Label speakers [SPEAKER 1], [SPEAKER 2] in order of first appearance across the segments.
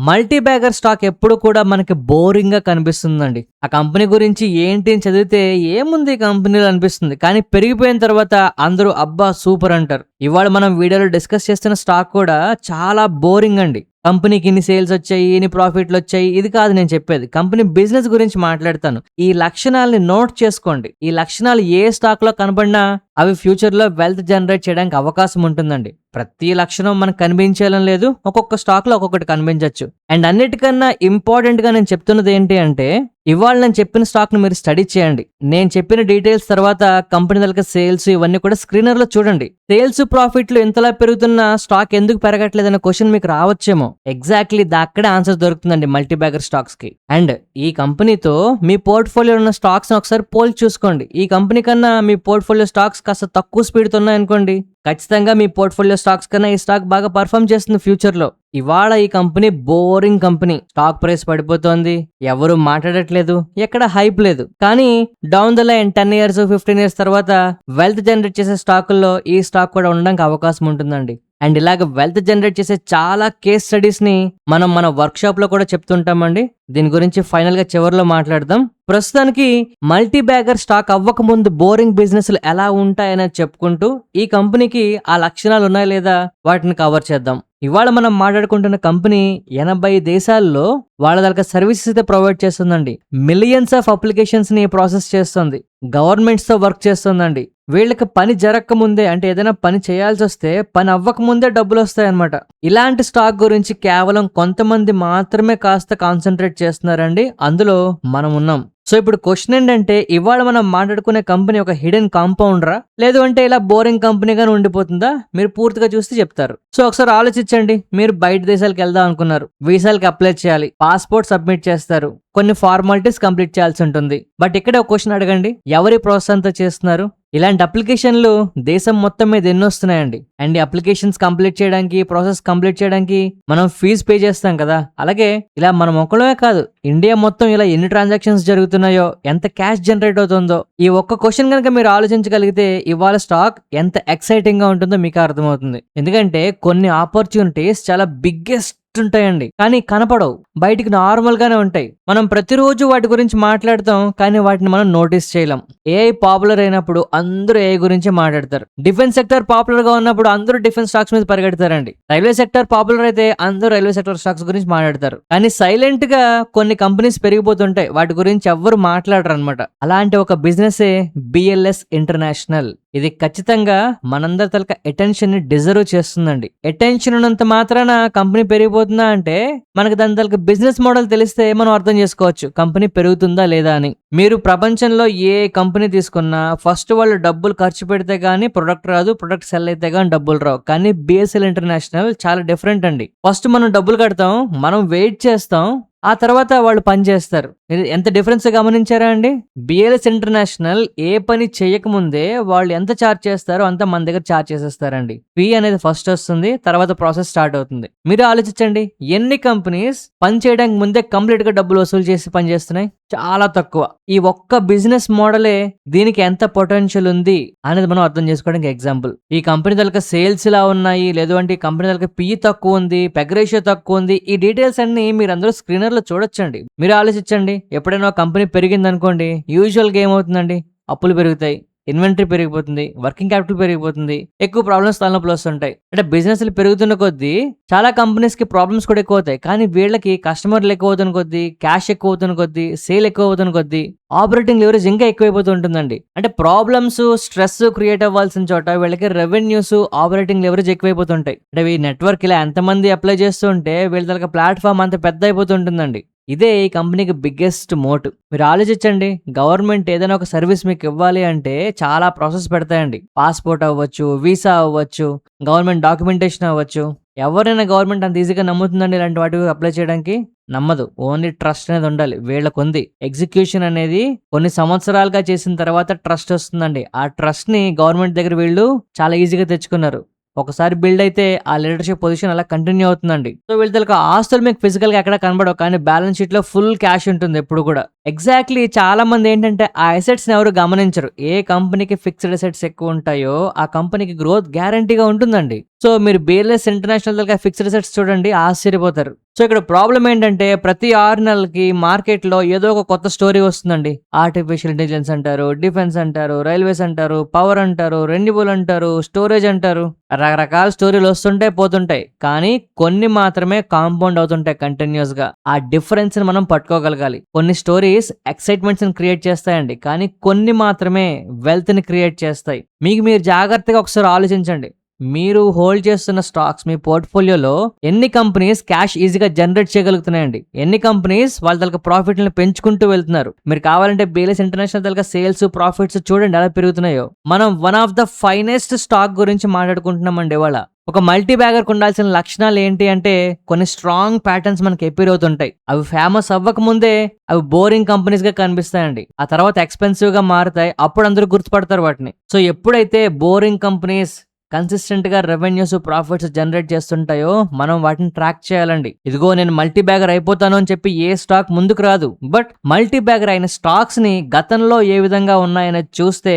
[SPEAKER 1] Multi bagger stock ఎప్పుడు కూడా మనకి బోరింగ్ గా కనిపిస్తుందండి. ఆ కంపెనీ గురించి ఏంటి అని చదివితే ఏముంది ఈ కంపెనీలో అనిపిస్తుంది. కానీ పెరిగిపోయిన తర్వాత అందరూ అబ్బా సూపర్ అంటారు. ఇవాళ మనం వీడియోలో డిస్కస్ చేస్తున్న స్టాక్ కూడా చాలా బోరింగ్ అండి. కంపెనీకి ఇన్ని సేల్స్ వచ్చాయి, ఇన్ని ప్రాఫిట్లు వచ్చాయి, ఇది కాదు నేను చెప్పేది. కంపెనీ బిజినెస్ గురించి మాట్లాడతాను. ఈ లక్షణాలని నోట్ చేసుకోండి. ఈ లక్షణాలు ఏ స్టాక్ లో కనబడినా అవి ఫ్యూచర్ లో వెల్త్ జనరేట్ చేయడానికి అవకాశం ఉంటుందండి. ప్రతి లక్షణం మనకు కనిపించేయాలని లేదు, ఒక్కొక్క స్టాక్ లో ఒక్కొక్కటి కనిపించవచ్చు. అండ్ అన్నిటికన్నా ఇంపార్టెంట్ గా నేను చెప్తున్నది ఏంటి అంటే, ఇవాళ నేను చెప్పిన స్టాక్ ను మీరు స్టడీ చేయండి. నేను చెప్పిన డీటెయిల్స్ తర్వాత కంపెనీ దగ్గర సేల్స్ ఇవన్నీ కూడా స్క్రీనర్ లో చూడండి. సేల్స్ ప్రాఫిట్లు ఇంతలా పెరుగుతున్న స్టాక్ ఎందుకు పెరగట్లేదనే క్వశ్చన్ మీకు రావచ్చేమో. ఎగ్జాక్ట్లీ అక్కడే ఆన్సర్ దొరుకుతుందండి మల్టీ బ్యాగర్ స్టాక్స్ కి. అండ్ ఈ కంపెనీతో మీ పోర్ట్ఫోలియో ఉన్న స్టాక్స్ ఒకసారి పోల్చి చూసుకోండి. ఈ కంపెనీ కన్నా మీ పోర్ట్ఫోలియో స్టాక్స్ కాస్త తక్కువ స్పీడ్ తో ఉన్నాయనుకోండి, ఖచ్చితంగా మీ పోర్ట్ఫోలియో స్టాక్స్ కన్నా ఈ స్టాక్ బాగా పర్ఫామ్ చేస్తుంది ఫ్యూచర్ లో. ఇవాళ ఈ company boring company. Stock price పడిపోతోంది, ఎవరు మాట్లాడట్లేదు, ఎక్కడ హైప్ లేదు. కానీ down the line 10 years 15 years తర్వాత వెల్త్ జనరేట్ చేసే స్టాకుల్లో ఈ స్టాక్ కూడా ఉండడానికి అవకాశం ఉంటుందండి. అండ్ ఇలాగ వెల్త్ జనరేట్ చేసే చాలా కేస్ స్టడీస్ ని మనం మన వర్క్ షాప్ లో కూడా చెప్తుంటామండి. దీని గురించి ఫైనల్ గా చివరిలో మాట్లాడదాం. ప్రస్తుతానికి మల్టీ బ్యాగర్ స్టాక్ అవ్వక ముందు బోరింగ్ బిజినెస్లు ఎలా ఉంటాయని చెప్పుకుంటూ ఈ కంపెనీకి ఆ లక్షణాలు ఉన్నాయా లేదా వాటిని కవర్ చేద్దాం. ఇవాళ మనం మాట్లాడుకుంటున్న కంపెనీ 80 దేశాల్లో వాళ్ళ దగ్గర సర్వీసెస్ అయితే ప్రొవైడ్ చేస్తుందండి. మిలియన్స్ ఆఫ్ అప్లికేషన్స్ ని ప్రాసెస్ చేస్తుంది. గవర్నమెంట్స్ తో వర్క్ చేస్తుందండి. వీళ్ళకి పని జరగక ముందే, అంటే ఏదైనా పని చేయాల్సి వస్తే పని అవ్వక ముందే డబ్బులు వస్తాయన్నమాట. ఇలాంటి స్టాక్ గురించి కేవలం కొంతమంది మాత్రమే కాస్త కాన్సన్ట్రేట్ చేస్తున్నారండి. అందులో మనం ఉన్నాం. సో ఇప్పుడు క్వశ్చన్ ఏంటంటే, ఇవాళ మనం మాట్లాడుకునే కంపెనీ ఒక హిడెన్ కాంపౌండరా, లేదు అంటే ఇలా బోరింగ్ కంపెనీగానే ఉండిపోతుందా? మీరు పూర్తిగా చూస్తే చెప్తారు. సో ఒకసారి ఆలోచించండి. మీరు బయట దేశాలకు వెళ్దాం అనుకున్నారు, వీసాలకి అప్లై చేయాలి, పాస్పోర్ట్ సబ్మిట్ చేస్తారు, కొన్ని ఫార్మాలిటీస్ కంప్లీట్ చేయాల్సి ఉంటుంది. బట్ ఇక్కడ ఒక క్వశ్చన్ అడగండి, ఎవరి ప్రాసెస్ అంతా చేస్తున్నారు? ఇలాంటి అప్లికేషన్లు దేశం మొత్తం మీద ఎన్ని వస్తున్నాయండి. అండ్ అప్లికేషన్స్ కంప్లీట్ చేయడానికి, ప్రాసెస్ కంప్లీట్ చేయడానికి మనం ఫీజు పే చేస్తాం కదా. అలాగే ఇలా మనం ఒక్కడమే కాదు, ఇండియా మొత్తం ఇలా ఎన్ని ట్రాన్సాక్షన్స్ జరుగుతున్నాయో, ఎంత క్యాష్ జనరేట్ అవుతుందో, ఈ ఒక్క క్వశ్చన్ కనుక మీరు ఆలోచించగలిగితే ఇవాళ స్టాక్ ఎంత ఎక్సైటింగ్ గా ఉంటుందో మీకు అర్థమవుతుంది. ఎందుకంటే కొన్ని ఆపర్చునిటీస్ చాలా బిగ్గెస్ట్ ఉంటాయండి, కానీ కనపడవు, బయటికి నార్మల్ గానే ఉంటాయి. మనం ప్రతిరోజు వాటి గురించి మాట్లాడతాం, కానీ వాటిని మనం నోటీస్ చేయలేం. ఏఐ పాపులర్ అయినప్పుడు అందరూ ఏఐ గురించి మాట్లాడతారు. డిఫెన్స్ సెక్టర్ పాపులర్ గా ఉన్నప్పుడు అందరూ డిఫెన్స్ స్టాక్స్ మీద పరిగెడతారండి. రైల్వే సెక్టర్ పాపులర్ అయితే అందరూ రైల్వే సెక్టర్ స్టాక్స్ గురించి మాట్లాడతారు. కానీ సైలెంట్ గా కొన్ని కంపెనీస్ పెరిగిపోతుంటాయి, వాటి గురించి ఎవ్వరు మాట్లాడరు అనమాట. అలాంటి ఒక బిజినెస్ బిఎల్ఎస్ ఇంటర్నేషనల్. ఇది ఖచ్చితంగా మనందరి తలక అటెన్షన్ ని డిజర్వ్ చేస్తుందండి. అటెన్షన్ ఉన్నంత మాత్రాన కంపెనీ పెరిగిపోతుందా అంటే, మనకు దాని తలక బిజినెస్ మోడల్ తెలిస్తే మనం అర్థం చేసుకోవచ్చు కంపెనీ పెరుగుతుందా లేదా అని. మీరు ప్రపంచంలో ఏ కంపెనీ తీసుకున్నా ఫస్ట్ వాళ్ళు డబ్బులు ఖర్చు పెడితే గానీ ప్రొడక్ట్ రాదు, ప్రొడక్ట్ సెల్ అయితే గానీ డబ్బులు రావు. కానీ బిఎస్ఎల్ ఇంటర్నేషనల్ చాలా డిఫరెంట్ అండి. ఫస్ట్ మనం డబ్బులు కడతాం, మనం వెయిట్ చేస్తాం, ఆ తర్వాత వాళ్ళు పని చేస్తారు. మీరు ఎంత డిఫరెన్స్ గమనించారా అండి? బిఎల్ఎస్ ఇంటర్నేషనల్ ఏ పని చేయకముందే వాళ్ళు ఎంత ఛార్జ్ చేస్తారో అంత మన దగ్గర ఛార్జ్ చేసేస్తారండి. ఫీ అనేది ఫస్ట్ వస్తుంది, తర్వాత ప్రాసెస్ స్టార్ట్ అవుతుంది. మీరు ఆలోచించండి, ఎన్ని కంపెనీస్ పని చేయడానికి ముందే కంప్లీట్ గా డబ్బులు వసూలు చేసి పని చేస్తున్నాయి? చాలా తక్కువ. ఈ ఒక్క బిజినెస్ మోడలే దీనికి ఎంత పొటెన్షియల్ ఉంది అనేది మనం అర్థం చేసుకోవడానికి ఎగ్జాంపుల్. ఈ కంపెనీ తలక సేల్స్ ఇలా ఉన్నాయి, లేదు అంటే ఈ కంపెనీ తలక పీ తక్కువ ఉంది, పెగ్ రేషియో తక్కువ ఉంది, ఈ డీటెయిల్స్ అన్ని మీరు అందరూ స్క్రీనర్ లో చూడొచ్చండి. మీరు ఆలోచించండి, ఎప్పుడైనా కంపెనీ పెరిగింది అనుకోండి, యూజువల్ గా ఏమవుతుందండి, అప్పులు పెరుగుతాయి, ఇన్వెంటరీ పెరిగిపోతుంది, వర్కింగ్ క్యాపిటల్ పెరిగిపోతుంది, ఎక్కువ ప్రాబ్లమ్స్ తలనొప్పులు వస్తుంటాయి. అంటే బిజినెస్లు పెరుగుతున్న కొద్దీ చాలా కంపెనీస్ కి ప్రాబ్లమ్స్ కూడా ఎక్కువ అవుతాయి. కానీ వీళ్ళకి కస్టమర్లు ఎక్కువ అవుతున్న కొద్దీ, క్యాష్ ఎక్కువ అవుతున్న కొద్దీ, సేల్ ఎక్కువ అవుతున్న కొద్దీ ఆపరేటింగ్ లెవరేజ్ ఇంకా ఎక్కువైపోతూ ఉంటుందండి. అంటే ప్రాబ్లమ్స్, స్ట్రెస్ క్రియేట్ అవ్వాల్సిన చోట వీళ్ళకి రెవెన్యూస్, ఆపరేటింగ్ లెవరేజ్ ఎక్కువైపోతుంటాయి. అంటే ఈ నెట్వర్క్ ఇలా ఎంతమంది అప్లై చేస్తుంటే వీళ్ళ దగ్గర ప్లాట్ఫామ్ అంత పెద్ద అయిపోతుంటుందండి. ఇదే ఈ కంపెనీకి బిగ్గెస్ట్ మోట్. మీరు ఆలోచించండి, గవర్నమెంట్ ఏదైనా ఒక సర్వీస్ మీకు ఇవ్వాలి అంటే చాలా ప్రాసెస్ పెడతాయండి. పాస్పోర్ట్ అవ్వచ్చు, వీసా అవ్వచ్చు, గవర్నమెంట్ డాక్యుమెంటేషన్ అవ్వచ్చు. ఎవరైనా గవర్నమెంట్ అంత ఈజీగా నమ్ముతుందండి ఇలాంటి వాటికి అప్లై చేయడానికి? నమ్మదు. ఓన్లీ ట్రస్ట్ అనేది ఉండాలి. వీళ్ళకు ఉంది. ఎగ్జిక్యూషన్ అనేది కొన్ని సంవత్సరాలుగా చేసిన తర్వాత ట్రస్ట్ వస్తుందండి. ఆ ట్రస్ట్ ని గవర్నమెంట్ దగ్గర వీళ్ళు చాలా ఈజీగా తెచ్చుకున్నారు. ఒకసారి బిల్డ్ అయితే ఆ లీడర్షిప్ పొజిషన్ అలా కంటిన్యూ అవుతుందండి. సో వీళ్ళ ఆస్తులు మీకు ఫిజికల్ గా ఎక్కడ కనబడవు, కానీ బ్యాలెన్స్ షీట్ లో ఫుల్ క్యాష్ ఉంటుంది ఎప్పుడు కూడా. ఎగ్జాక్ట్‌లీ చాలా మంది ఏంటంటే ఆ అసెట్స్‌ని ఎవరు గమనించరు. ఏ కంపెనీకి ఫిక్స్డ్ అసెట్స్ ఎక్కువ ఉంటాయో ఆ కంపెనీకి గ్రోత్ గ్యారంటీగా ఉంటుందండి. సో మీరు బిఎల్ఎస్ ఇంటర్నేషనల్ దగ్గర ఫిక్స్డ్ అసెట్స్ చూడండి ఆశ్చర్యపోతారు. సో ఇక్కడ ప్రాబ్లమ్ ఏంటంటే ప్రతి 6 నెలలకి మార్కెట్‌లో ఏదో ఒక కొత్త స్టోరీ వస్తుందండి. ఆర్టిఫిషియల్ ఇంటెలిజెన్స్ అంటారు, డిఫెన్స్ అంటారు, రైల్వేస్ అంటారు, పవర్ అంటారు, రెన్యూబుల్ అంటారు, స్టోరేజ్ అంటారు. రకరకాల స్టోరీలు వస్తుంటాయి, పోతుంటాయి. కానీ కొన్ని మాత్రమే కాంపౌండ్ అవుతుంటాయి కంటిన్యూయస్‌గా. ఆ డిఫరెన్స్‌ని మనం పట్టుకోగలగాలి. కొన్ని స్టోరీస్ ఎక్సైట్‌మెంట్స్‌ని క్రియేట్ చేస్తాయండి. కానీ కొన్ని మాత్రమే వెల్త్‌ని క్రియేట్ చేస్తాయి. మీకు మీరు జాగ్రత్తగా ఒకసారి ఆలోచించండి. మీరు హోల్డ్ చేస్తున్న స్టాక్స్ మీ పోర్ట్‌ఫోలియోలో ఎన్ని కంపెనీస్ క్యాష్ ఈజీగా జనరేట్ చేయగలుగుతున్నాయండి? ఎన్ని కంపెనీస్ వాళ్ళ తాలూకా ప్రాఫిట్‌లని పెంచుకుంటూ వెళ్తున్నారు? మీరు కావాలంటే బిఎల్ఎస్ ఇంటర్నేషనల్ తాలూకా సేల్స్, ప్రాఫిట్స్ చూడండి ఎలా పెరుగుతున్నాయో. మనం one of the finest stock గురించి మాట్లాడుకుంటున్నామండి ఇవాళ. ఒక మల్టీ బ్యాగర్‌కి ఉండాల్సిన లక్షణాలు ఏంటి అంటే కొన్ని స్ట్రాంగ్ ప్యాటర్న్స్ మనకి అపియర్ అవుతుంటాయి. అవి ఫేమస్ అవ్వక ముందే అవి బోరింగ్ కంపెనీస్‌గా కనిపిస్తాయండి. ఆ తర్వాత ఎక్స్‌పెన్సివ్‌గా మారుతాయి. అప్పుడు అందరూ గుర్తుపడతారు వాటిని. సో ఎప్పుడైతే బోరింగ్ కంపెనీస్ కన్సిస్టెంట్‌గా రెవెన్యూస్, ప్రాఫిట్స్ జనరేట్ చేస్తుంటాయో మనం వాటిని ట్రాక్ చేయాలండి. ఇదిగో నేను మల్టీ బ్యాగర్ అయిపోతాను అని చెప్పి ఏ స్టాక్ ముందుకు రాదు. బట్ మల్టీ బ్యాగర్ అయిన స్టాక్స్‌ని గతంలో ఏ విధంగా ఉన్నాయనేది చూస్తే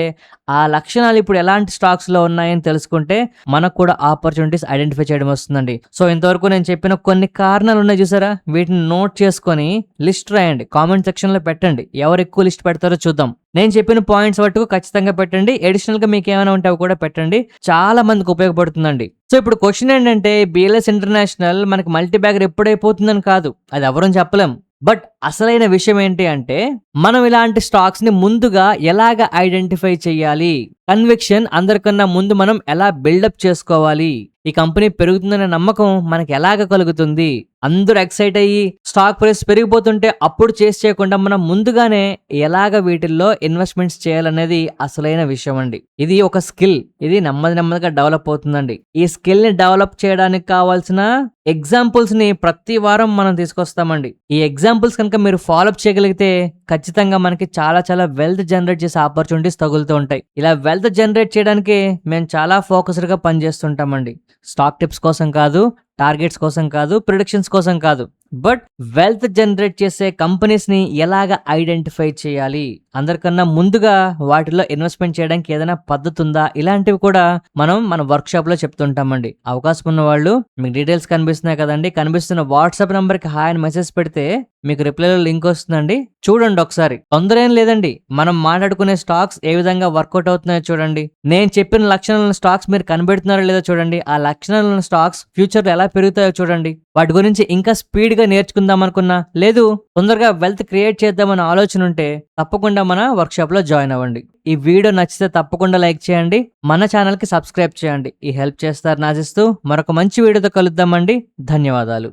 [SPEAKER 1] ఆ లక్షణాలు ఇప్పుడు ఎలాంటి స్టాక్స్‌లో ఉన్నాయని తెలుసుకుంటే మనకు కూడా ఆపర్చునిటీస్ ఐడెంటిఫై చేయడం వస్తుందండి. సో ఇంతవరకు నేను చెప్పిన కొన్ని కారణాలు ఉన్నాయి చూసారా? వీటిని నోట్ చేసుకొని లిస్ట్ రాయండి. కామెంట్ సెక్షన్‌లో పెట్టండి. ఎవరు ఎక్కువ లిస్ట్ పెడతారో చూద్దాం. నేను చెప్పిన పాయింట్స్ మట్టుకు ఖచ్చితంగా పెట్టండి. అడిషనల్‌గా మీకు ఏమైనా ఉంటే అవి కూడా పెట్టండి. చాలా మందికి ఉపయోగపడుతుందండి. సో ఇప్పుడు క్వశ్చన్ ఏంటంటే బిఎల్ఎస్ ఇంటర్నేషనల్ మనకి మల్టీ బ్యాగర్ ఎప్పుడైపోతుందని కాదు. అది ఎవరం చెప్పలేం. బట్ అసలైన విషయం ఏంటి అంటే మనం ఇలాంటి స్టాక్స్ ని ముందుగా ఎలాగ ఐడెంటిఫై చేయాలి, కన్విక్షన్ అందరికన్నా ముందు మనం ఎలా బిల్డప్ చేసుకోవాలి, ఈ కంపెనీ పెరుగుతుందనే నమ్మకం మనకి ఎలాగ కలుగుతుంది, అందరూ ఎక్సైట్ అయ్యి స్టాక్ ప్రైస్ పెరిగిపోతుంటే అప్పుడు చేసి చేయకుండా మనం ముందుగానే ఎలాగ వీటిల్లో ఇన్వెస్ట్మెంట్స్ చేయాలనేది అసలైన విషయం అండి. ఇది ఒక స్కిల్. ఇది నెమ్మదిగా డెవలప్ అవుతుందండి. ఈ స్కిల్ ని డెవలప్ చేయడానికి కావాల్సిన ఎగ్జాంపుల్స్ ని ప్రతి వారం మనం తీసుకొస్తామండి. ఈ ఎగ్జాంపుల్స్ కనుక మీరు ఫాలోఅప్ చేయగలిగితే ఖచ్చితంగా మనకి చాలా వెల్త్ జనరేట్ చేసే ఆపర్చునిటీస్ తగులుతూ ఉంటాయి. ఇలా వెల్త్ జనరేట్ చేయడానికి మేము చాలా ఫోకస్డ్ గా పనిచేస్తుంటామండి. స్టాక్ టిప్స్ కోసం కాదు, టార్గెట్స్ కోసం కాదు, ప్రిడిక్షన్స్ కోసం కాదు, బట్ వెల్త్ జనరేట్ చేసే కంపెనీస్ ని ఎలాగ ఐడెంటిఫై చేయాలి, అందరికన్నా ముందుగా వాటిలో ఇన్వెస్ట్మెంట్ చేయడానికి ఏదైనా పద్ధతి ఉందా, ఇలాంటివి కూడా మనం మన వర్క్ షాప్ లో చెప్తుంటామండి. అవకాశం ఉన్న వాళ్ళు మీకు డీటెయిల్స్ కనిపిస్తున్నాయి కదండి, కనిపిస్తున్న వాట్సాప్ నంబర్ కి హాయ్ అని మెసేజ్ పెడితే మీకు రిప్లైలో లింక్ వస్తుందండి. చూడండి ఒకసారి. తొందర ఏం లేదండి. మనం మాట్లాడుకునే స్టాక్స్ ఏ విధంగా వర్కౌట్ అవుతున్నాయో చూడండి. నేను చెప్పిన లక్షణాలను స్టాక్స్ మీరు కనిపెడుతున్నారో లేదో చూడండి. ఆ లక్షణాలను స్టాక్స్ ఫ్యూచర్ లో ఎలా పెరుగుతాయో చూడండి. వాటి గురించి ఇంకా స్పీడ్ గా నేర్చుకుందాం అనుకున్నా, లేదు తొందరగా వెల్త్ క్రియేట్ చేద్దామని ఆలోచన ఉంటే తప్పకుండా మన వర్క్ షాప్ లో జాయిన్ అవ్వండి. ఈ వీడియో నచ్చితే తప్పకుండా లైక్ చేయండి. మన ఛానల్ కి సబ్స్క్రైబ్ చేయండి. ఈ హెల్ప్ చేస్తారని ఆశిస్తూ మరొక మంచి వీడియోతో కలుద్దామండి. ధన్యవాదాలు.